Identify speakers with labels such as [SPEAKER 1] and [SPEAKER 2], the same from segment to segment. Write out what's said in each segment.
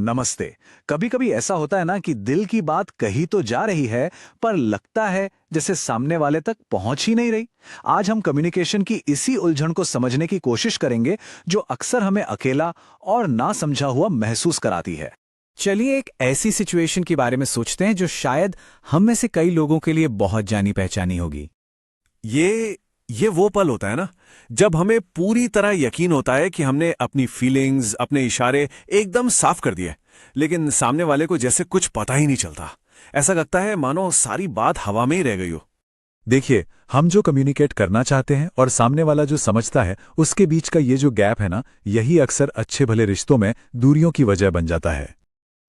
[SPEAKER 1] नमस्ते। कभी कभी ऐसा होता है ना कि दिल की बात कही तो जा रही है, पर लगता है जैसे सामने वाले तक पहुंच ही नहीं रही। आज हम कम्युनिकेशन की इसी उलझन को समझने की कोशिश करेंगे, जो अक्सर हमें अकेला और ना समझा हुआ महसूस कराती है।
[SPEAKER 2] चलिए एक ऐसी सिचुएशन के बारे में सोचते हैं जो शायद हम में से कई लोगों के लिए बहुत जानी पहचानी होगी।
[SPEAKER 3] ये वो पल होता है ना, जब हमें पूरी तरह यकीन होता है कि हमने अपनी फीलिंग्स, अपने इशारे एकदम साफ कर दिए, लेकिन सामने वाले को जैसे कुछ पता ही नहीं चलता। ऐसा लगता है मानो सारी बात हवा में ही रह गई हो।
[SPEAKER 4] देखिए, हम जो कम्युनिकेट करना चाहते हैं और सामने वाला जो समझता है, उसके बीच का ये जो गैप है ना, यही अक्सर अच्छे भले रिश्तों में दूरियों की वजह बन जाता है।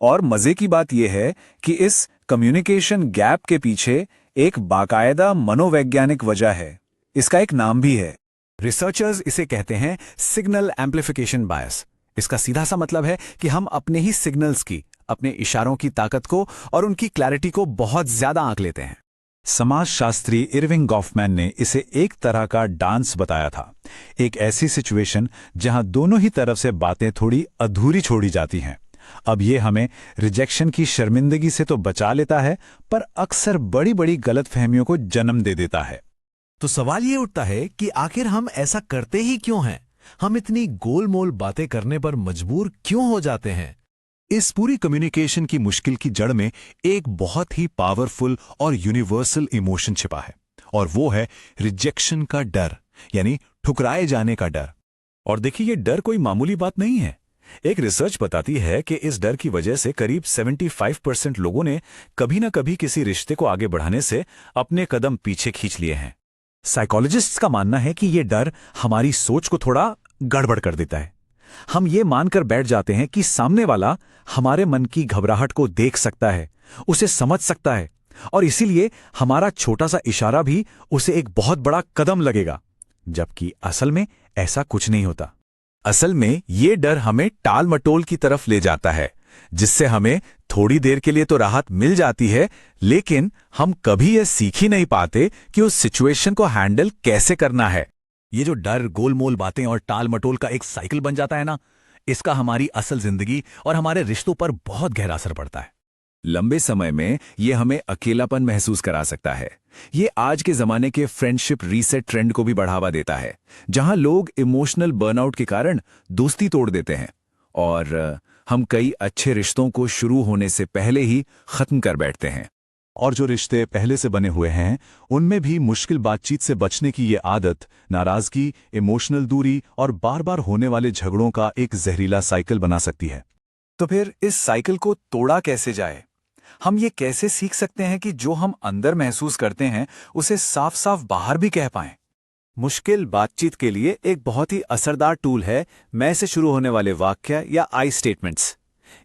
[SPEAKER 1] और मजे की बात यह है कि इस कम्युनिकेशन गैप के पीछे एक बाकायदा मनोवैज्ञानिक वजह है। इसका एक नाम भी है।
[SPEAKER 2] रिसर्चर्स इसे कहते हैं सिग्नल एम्प्लीफिकेशन बायस। इसका सीधा सा मतलब है कि हम अपने ही सिग्नल्स की, अपने इशारों की ताकत को और उनकी क्लैरिटी को बहुत ज्यादा आंक लेते हैं।
[SPEAKER 4] समाजशास्त्री इरविंग गॉफमैन ने इसे एक तरह का डांस बताया था। एक ऐसी सिचुएशन जहां दोनों ही तरफ से बातें थोड़ी अधूरी छोड़ी जाती हैं। अब ये हमें रिजेक्शन की शर्मिंदगी से तो बचा लेता है, पर अक्सर बड़ी बड़ी गलतफहमियों को जन्म दे देता है।
[SPEAKER 5] तो सवाल ये उठता है कि आखिर हम ऐसा करते ही क्यों हैं? हम इतनी गोलमोल बातें करने पर मजबूर क्यों हो जाते हैं?
[SPEAKER 4] इस पूरी कम्युनिकेशन की मुश्किल की जड़ में एक बहुत ही पावरफुल और यूनिवर्सल इमोशन छिपा है, और वो है रिजेक्शन का डर, यानी ठुकराए जाने का डर। और देखिए, ये डर कोई मामूली बात नहीं है। एक रिसर्च बताती है कि इस डर की वजह से करीब 75% लोगों ने कभी ना कभी किसी रिश्ते को आगे बढ़ाने से अपने कदम पीछे खींच लिए हैं। साइकोलॉजिस्ट्स का मानना है कि ये डर हमारी सोच को थोड़ा गड़बड़ कर देता है। हम ये मानकर बैठ जाते हैं कि सामने वाला हमारे मन की घबराहट को देख सकता है, उसे समझ सकता है, और इसीलिए हमारा छोटा सा इशारा भी उसे एक बहुत बड़ा कदम लगेगा, जबकि असल में ऐसा कुछ नहीं होता। असल में ये डर हमें टाल मटोल की तरफ ले जाता है, जिससे हमें थोड़ी देर के लिए तो राहत मिल जाती है, लेकिन हम कभी यह सीख ही नहीं पाते कि उस सिचुएशन को हैंडल कैसे करना है।
[SPEAKER 5] ये जो डर, गोलमोल बातें और टाल मटोल का एक साइकिल बन जाता है ना, इसका हमारी असल जिंदगी और हमारे रिश्तों पर बहुत गहरा असर पड़ता है।
[SPEAKER 1] लंबे समय में ये हमें अकेलापन महसूस करा सकता है। ये आज के जमाने के फ्रेंडशिप रीसेट ट्रेंड को भी बढ़ावा देता है, जहां लोग इमोशनल बर्नआउट के कारण दोस्ती तोड़ देते हैं, और हम कई अच्छे रिश्तों को शुरू होने से पहले ही खत्म कर बैठते हैं।
[SPEAKER 4] और जो रिश्ते पहले से बने हुए हैं, उनमें भी मुश्किल बातचीत से बचने की ये आदत नाराजगी, इमोशनल दूरी और बार बार होने वाले झगड़ों का एक जहरीला साइकिल बना सकती है।
[SPEAKER 1] तो फिर इस साइकिल को तोड़ा कैसे जाए? हम ये कैसे सीख सकते हैं कि जो हम अंदर महसूस करते हैं उसे साफ साफ बाहर भी कह पाएं?
[SPEAKER 2] मुश्किल बातचीत के लिए एक बहुत ही असरदार टूल है मैं से शुरू होने वाले वाक्य या आई स्टेटमेंट्स।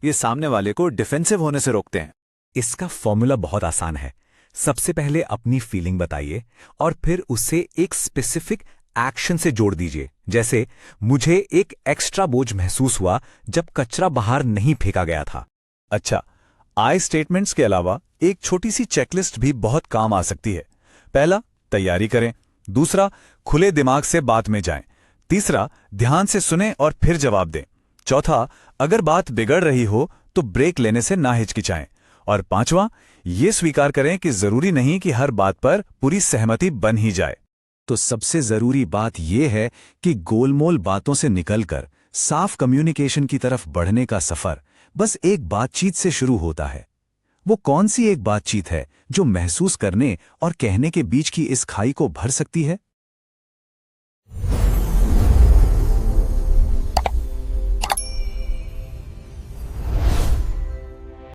[SPEAKER 2] ये सामने वाले को डिफेंसिव होने से रोकते हैं।
[SPEAKER 5] इसका फॉर्मूला बहुत आसान है। सबसे पहले अपनी फीलिंग बताइए और फिर उसे एक स्पेसिफिक एक्शन से जोड़ दीजिए। जैसे, मुझे एक एक्स्ट्रा बोझ महसूस हुआ जब कचरा बाहर नहीं फेंका गया था।
[SPEAKER 4] अच्छा, आई स्टेटमेंट्स के अलावा एक छोटी सी चेकलिस्ट भी बहुत काम आ सकती है। पहला, तैयारी करें। दूसरा, खुले दिमाग से बात में जाएं। तीसरा, ध्यान से सुनें और फिर जवाब दें। चौथा, अगर बात बिगड़ रही हो तो ब्रेक लेने से ना हिचकिचाएं। और पांचवां, ये स्वीकार करें कि जरूरी नहीं कि हर बात पर पूरी सहमति बन ही जाए। तो सबसे जरूरी बात यह है कि गोलमोल बातों से निकलकर साफ कम्युनिकेशन की तरफ बढ़ने का सफर बस एक बातचीत से शुरू होता है। वो कौन सी एक बातचीत है जो महसूस करने और कहने के बीच की इस खाई को भर सकती है?